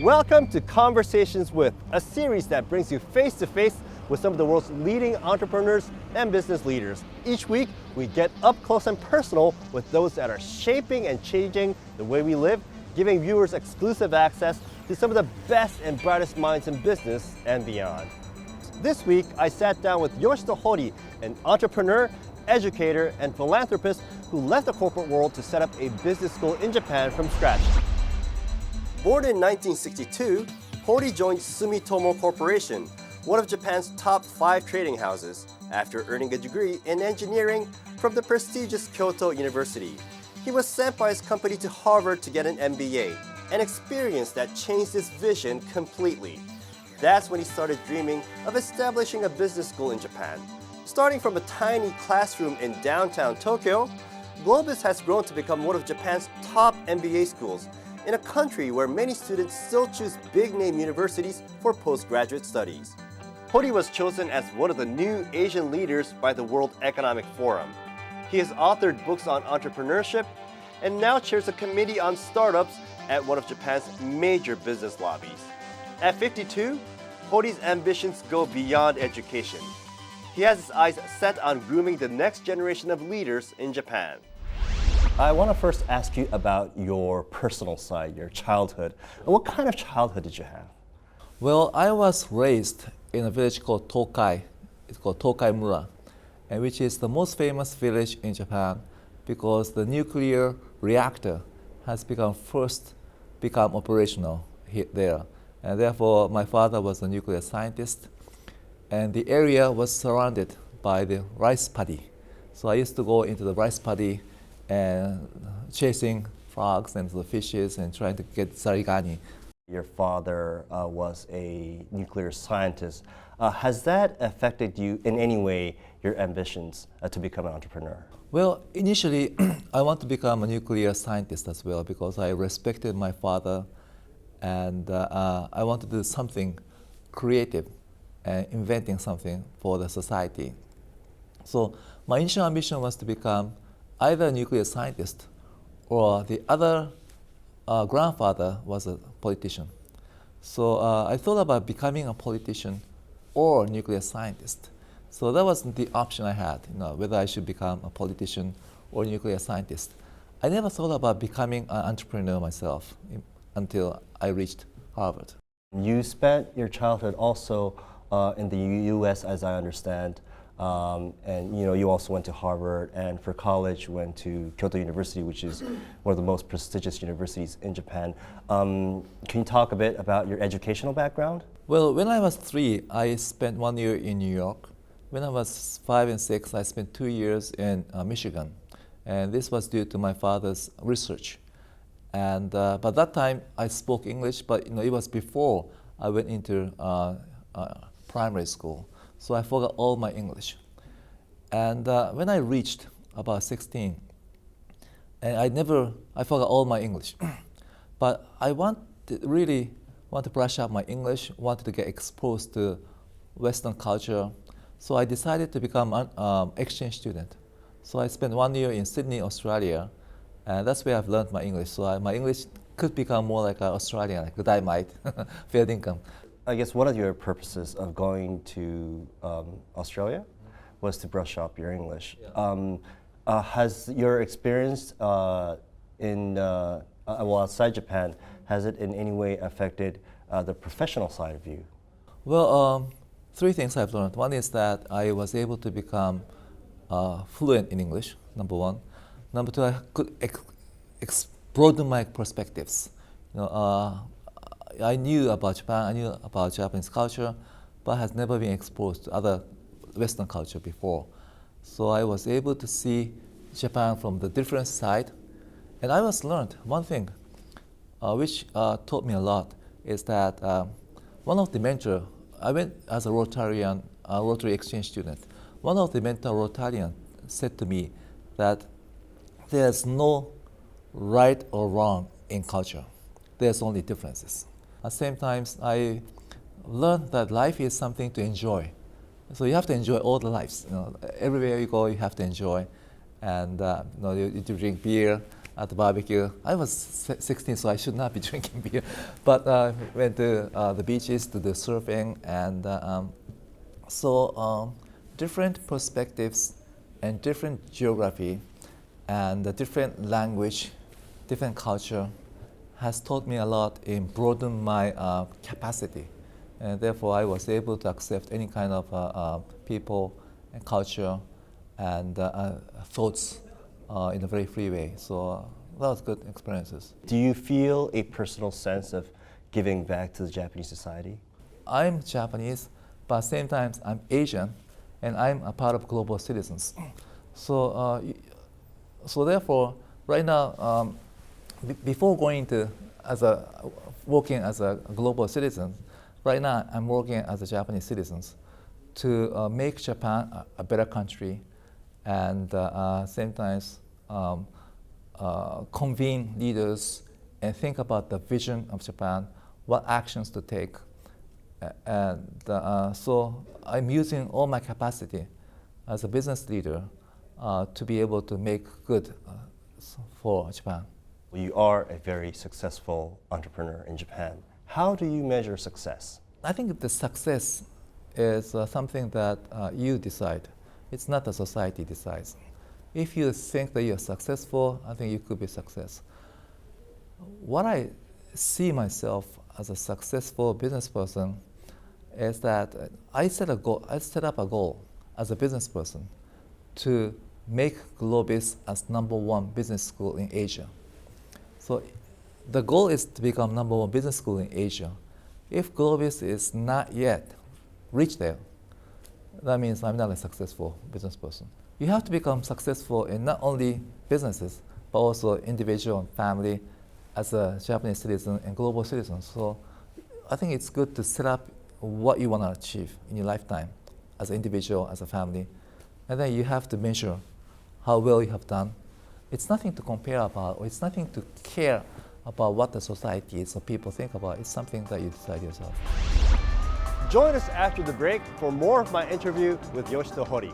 Welcome to Conversations With, a series that brings you face to face with some of the world's leading entrepreneurs and business leaders. Each week, we get up close and personal with those that are shaping and changing the way we live, giving viewers exclusive access to some of the best and brightest minds in business and beyond. This week, I sat down with Yoshito Hori, an entrepreneur, educator, and philanthropist who left the corporate world to set up a business school in Japan from scratch. Born in 1962, Hori joined Sumitomo Corporation, one of Japan's top 5 trading houses, after earning a degree in engineering from the prestigious Kyoto University. He was sent by his company to Harvard to get an MBA, an experience that changed his vision completely. That's when he started dreaming of establishing a business school in Japan. Starting from a tiny classroom in downtown Tokyo, GLOBIS has grown to become one of Japan's top MBA schools, in a country where many students still choose big-name universities for postgraduate studies. Hori was chosen as one of the new Asian leaders by the World Economic Forum. He has authored books on entrepreneurship and now chairs a committee on startups at one of Japan's major business lobbies. At 52, Hori's ambitions go beyond education. He has his eyes set on grooming the next generation of leaders in Japan. I want to first ask you about your personal side, your childhood. What kind of childhood did you have? Well, I was raised in a village called Tokai. It's called Tokai-mura, and which is the most famous village in Japan because the nuclear reactor has become operational there. And therefore, my father was a nuclear scientist, and the area was surrounded by the rice paddy. So I used to go into the rice paddy and chasing frogs and the fishes and trying to get zarigani. Your father was a nuclear scientist. Has that affected you in any way, your ambitions to become an entrepreneur? Well, initially, I want to become a nuclear scientist as well because I respected my father and I want to do something creative and inventing something for the society. So my initial ambition was to become either a nuclear scientist or the other grandfather was a politician. So I thought about becoming a politician or a nuclear scientist. So that was the option I had, whether I should become a politician or a nuclear scientist. I never thought about becoming an entrepreneur myself until I reached Harvard. You spent your childhood also in the U.S., as I understand, and you also went to Harvard, and for college went to Kyoto University, which is one of the most prestigious universities in Japan. Can you talk a bit about your educational background? Well, when I was 3, I spent 1 year in New York. When I was 5 and 6, I spent 2 years in Michigan, and this was due to my father's research. And by that time, I spoke English, but it was before I went into primary school. So I forgot all my English. And when I reached about 16, and I forgot all my English. But I really want to brush up my English, wanted to get exposed to Western culture. So I decided to become an exchange student. So I spent 1 year in Sydney, Australia, and that's where I've learned my English. So my English could become more like an Australian, like good might, fair income. I guess one of your purposes of going to Australia was to brush up your English. Yeah. Has your experience outside Japan, has it in any way affected the professional side of you? Well, 3 things I've learned. One is that I was able to become fluent in English, number 1. Number 2, I could broaden my perspectives. I knew about Japan, I knew about Japanese culture, but has never been exposed to other Western culture before. So I was able to see Japan from the different side. And I was learned one thing, which taught me a lot, is that one of the mentor, I went as a Rotary exchange student. One of the mentor Rotarian said to me that there's no right or wrong in culture. There's only differences. At the same time, I learned that life is something to enjoy. So you have to enjoy all the lives. Everywhere you go, you have to enjoy. And you drink beer, at the barbecue. I was 16, so I should not be drinking beer. But went to the beaches to do surfing, and different perspectives and different geography and different language, different culture has taught me a lot in broaden my capacity. And therefore, I was able to accept any kind of people and culture and thoughts in a very free way. So that was good experiences. Do you feel a personal sense of giving back to the Japanese society? I'm Japanese, but at the same time, I'm Asian, and I'm a part of global citizens. So, therefore, right now, before going to working as a global citizen, right now I'm working as a Japanese citizens to make Japan a better country, and same time convene leaders and think about the vision of Japan, what actions to take. So I'm using all my capacity as a business leader to be able to make good for Japan. Well, you are a very successful entrepreneur in Japan. How do you measure success? I think the success is something that you decide. It's not the society decides. If you think that you're successful, I think you could be success. What I see myself as a successful business person is that I set up a goal as a business person to make GLOBIS as #1 business school in Asia. So the goal is to become #1 business school in Asia. If GLOBIS is not yet reached there, that means I'm not a successful business person. You have to become successful in not only businesses, but also individual and family as a Japanese citizen and global citizen. So I think it's good to set up what you want to achieve in your lifetime as an individual, as a family. And then you have to measure how well you have done. It's nothing to compare about, or it's nothing to care about what the society is or people think about. It's something that you decide yourself. Join us after the break for more of my interview with Yoshito Hori.